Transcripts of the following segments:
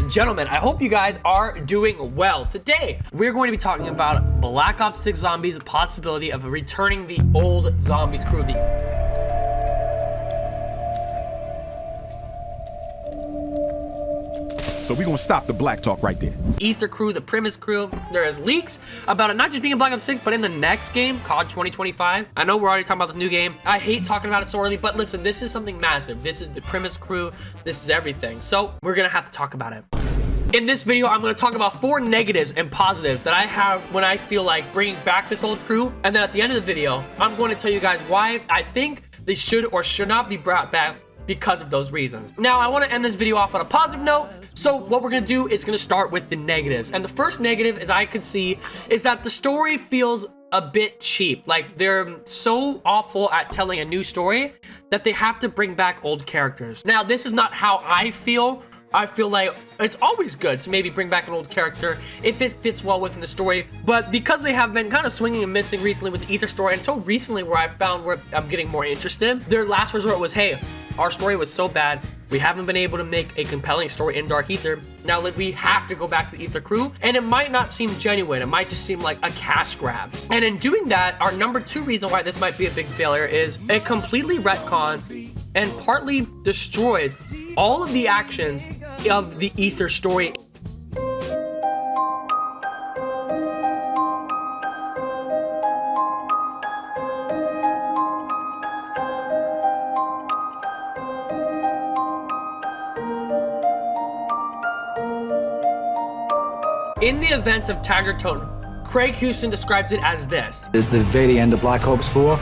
and gentlemen, I hope you guys are doing well. Today, we're going to be talking about Black Ops 6 Zombies, possibility of returning the old Zombies crew. So we're gonna stop the black talk right there. Ether crew, the Primis crew. There is leaks about it not just being in Black Ops 6, but in the next game, COD 2025. I know we're already talking about this new game. I hate talking about it so early, but listen, this is something massive. This is the Primis crew. This is everything. So we're gonna have to talk about it. In this video, I'm going to talk about 4 negatives and positives that I have when I feel like bringing back this old crew. And then at the end of the video, I'm going to tell you guys why I think they should or should not be brought back because of those reasons. Now, I want to end this video off on a positive note. So what we're going to do is going to start with the negatives. And the first negative, as I can see, is that the story feels a bit cheap. Like, they're so awful at telling a new story that they have to bring back old characters. Now, this is not how I feel. I feel like it's always good to maybe bring back an old character if it fits well within the story. But because they have been kind of swinging and missing recently with the Ether story, and so recently where I found where I'm getting more interested, their last resort was, hey, our story was so bad, we haven't been able to make a compelling story in Dark Ether. Now we have to go back to the Ether crew, and it might not seem genuine. It might just seem like a cash grab. And in doing that, our number 2 reason why this might be a big failure is it completely retcons and partly destroys all of the actions of the Ether story. In the events of Taggertone, Craig Houston describes it as this. At the very end of Black Ops 4,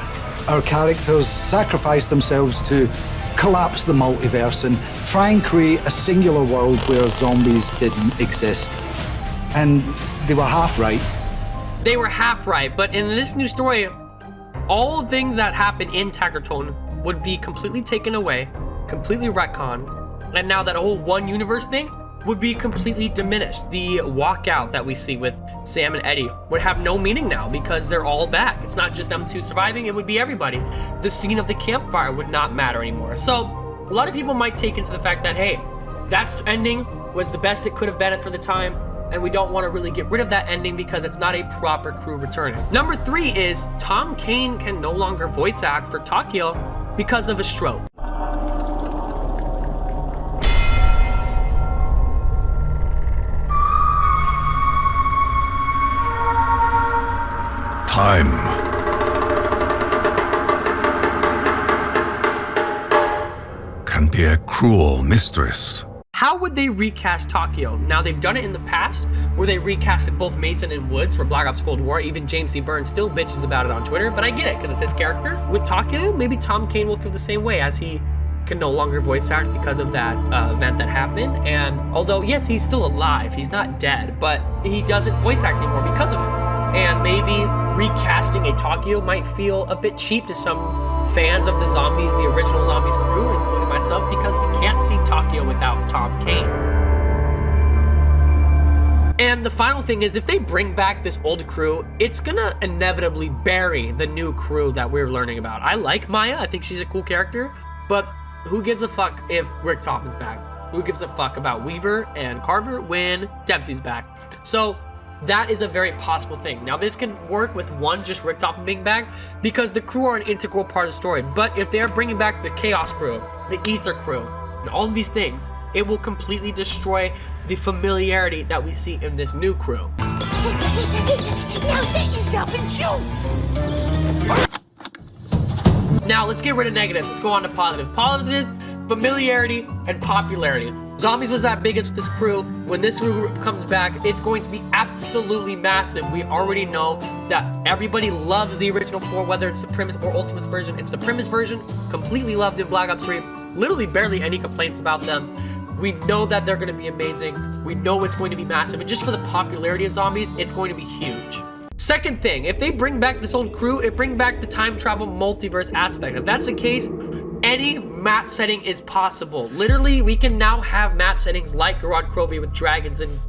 our characters sacrificed themselves to collapse the multiverse and try and create a singular world where zombies didn't exist. And they were half right. They were half right, but in this new story, all things that happened in Taggertone would be completely taken away, completely retconned, and now that whole one universe thing would be completely diminished. The walkout that we see with Sam and Eddie would have no meaning now because they're all back. It's not just them 2 surviving, it would be everybody. The scene of the campfire would not matter anymore. So a lot of people might take into the fact that, hey, that ending was the best it could have been for the time, and we don't want to really get rid of that ending because it's not a proper crew returning. Number 3 is Tom Kane can no longer voice act for Takio because of a stroke. Time can be a cruel mistress. How would they recast Takio? Now, they've done it in the past where they recasted both Mason and Woods for Black Ops Cold War. Even James C. Byrne still bitches about it on Twitter, but I get it because it's his character. With Takio, maybe Tom Kane will feel the same way, as he can no longer voice act because of that event that happened. And although, yes, he's still alive, he's not dead, but he doesn't voice act anymore because of it. And maybe recasting a Takio might feel a bit cheap to some fans of the Zombies, the original Zombies crew, including myself, because we can't see Takio without Tom Kane. And the final thing is, if they bring back this old crew, it's gonna inevitably bury the new crew that we're learning about. I like Maya, I think she's a cool character, but who gives a fuck if Rick Toppin's back? Who gives a fuck about Weaver and Carver when Dempsey's back? So that is a very possible thing. Now, this can work with just Rick Toppin being back because the crew are an integral part of the story. But if they're bringing back the Chaos crew, the Ether crew, and all of these things, it will completely destroy the familiarity that we see in this new crew. Now set yourself in queue. Now, let's get rid of negatives. Let's go on to positives. Positives, familiarity and popularity. Zombies was that biggest with this crew. When this crew comes back, it's going to be absolutely massive. We already know that everybody loves the original 4, whether it's the Primis or Ultimates version. It's the Primis version, completely loved in Black Ops 3. Literally barely any complaints about them. We know that they're going to be amazing. We know it's going to be massive. And just for the popularity of zombies, it's going to be huge. Second thing, if they bring back this old crew, it bring back the time travel multiverse aspect. If that's the case, any map setting is possible. Literally, we can now have map settings like Gorod Krovi with dragons and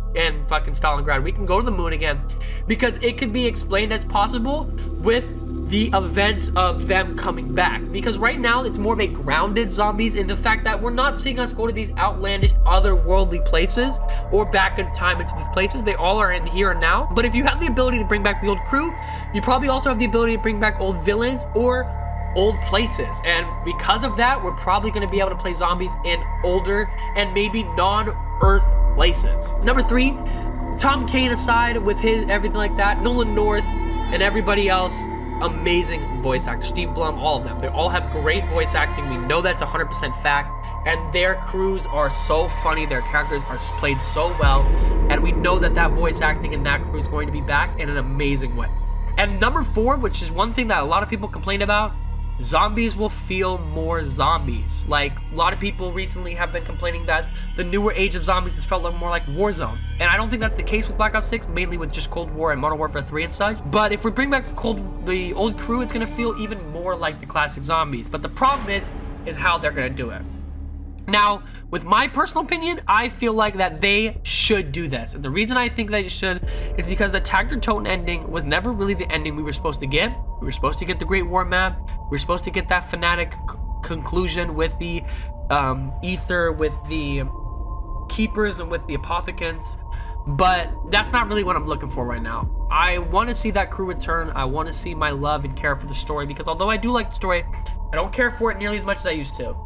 fucking Stalingrad. We can go to the moon again because it could be explained as possible with the events of them coming back, because right now it's more of a grounded zombies in the fact that we're not seeing us go to these outlandish otherworldly places or back in time into these places. They all are in here and now. But if you have the ability to bring back the old crew, you probably also have the ability to bring back old villains or old places, and because of that, we're probably going to be able to play zombies in older and maybe non-Earth places. Number 3, Tom Kane aside with his everything like that, Nolan North and everybody else, amazing voice actors. Steve Blum, all of them. They all have great voice acting. We know that's 100% fact. And their crews are so funny. Their characters are played so well. And we know that that voice acting in that crew is going to be back in an amazing way. And number 4, which is one thing that a lot of people complain about, zombies will feel more zombies. Like, a lot of people recently have been complaining that the newer age of zombies has felt like more like Warzone. And I don't think that's the case with Black Ops 6, mainly with just Cold War and Modern Warfare 3 and such. But if we bring back the old crew, it's gonna feel even more like the classic zombies. But the problem is how they're gonna do it. Now, with my personal opinion, I feel like that they should do this. And the reason I think they should is because the Tactor Toten ending was never really the ending we were supposed to get. We were supposed to get the Great War map. We were supposed to get that Fnatic conclusion with the Ether, with the Keepers, and with the Apothecans. But that's not really what I'm looking for right now. I want to see that crew return. I want to see my love and care for the story, because although I do like the story, I don't care for it nearly as much as I used to.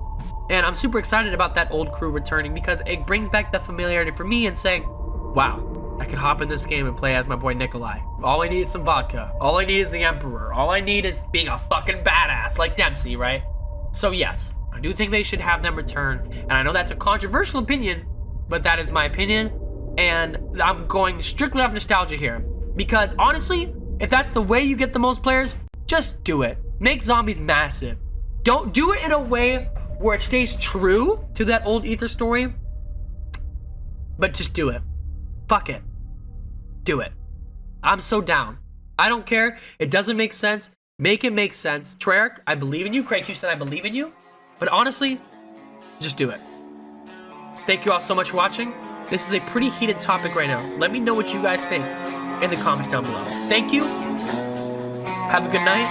And I'm super excited about that old crew returning, because it brings back the familiarity for me and saying, wow, I could hop in this game and play as my boy Nikolai. All I need is some vodka. All I need is the Emperor. All I need is being a fucking badass like Dempsey, right? So yes, I do think they should have them return. And I know that's a controversial opinion, but that is my opinion. And I'm going strictly off nostalgia here, because honestly, if that's the way you get the most players, just do it. Make zombies massive. Don't do it in a way where it stays true to that old Ether story, but just do it. Fuck it. Do it. I'm so down. I don't care. It doesn't make sense. Make it make sense. Treyarch, I believe in you. Craig Houston, I believe in you. But honestly, just do it. Thank you all so much for watching. This is a pretty heated topic right now. Let me know what you guys think in the comments down below. Thank you. Have a good night.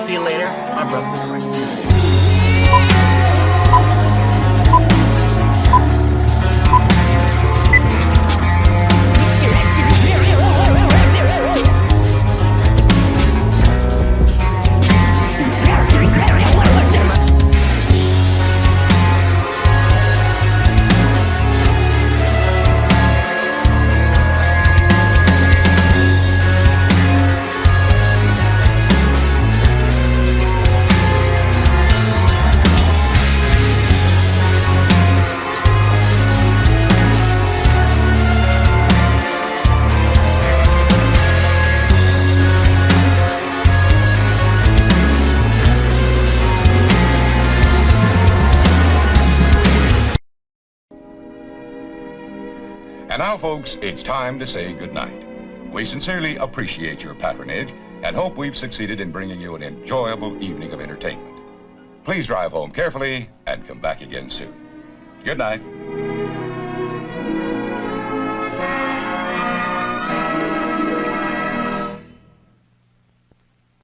See you later, my brothers in Christ. And now, folks, it's time to say goodnight. We sincerely appreciate your patronage and hope we've succeeded in bringing you an enjoyable evening of entertainment. Please drive home carefully and come back again soon. Good night.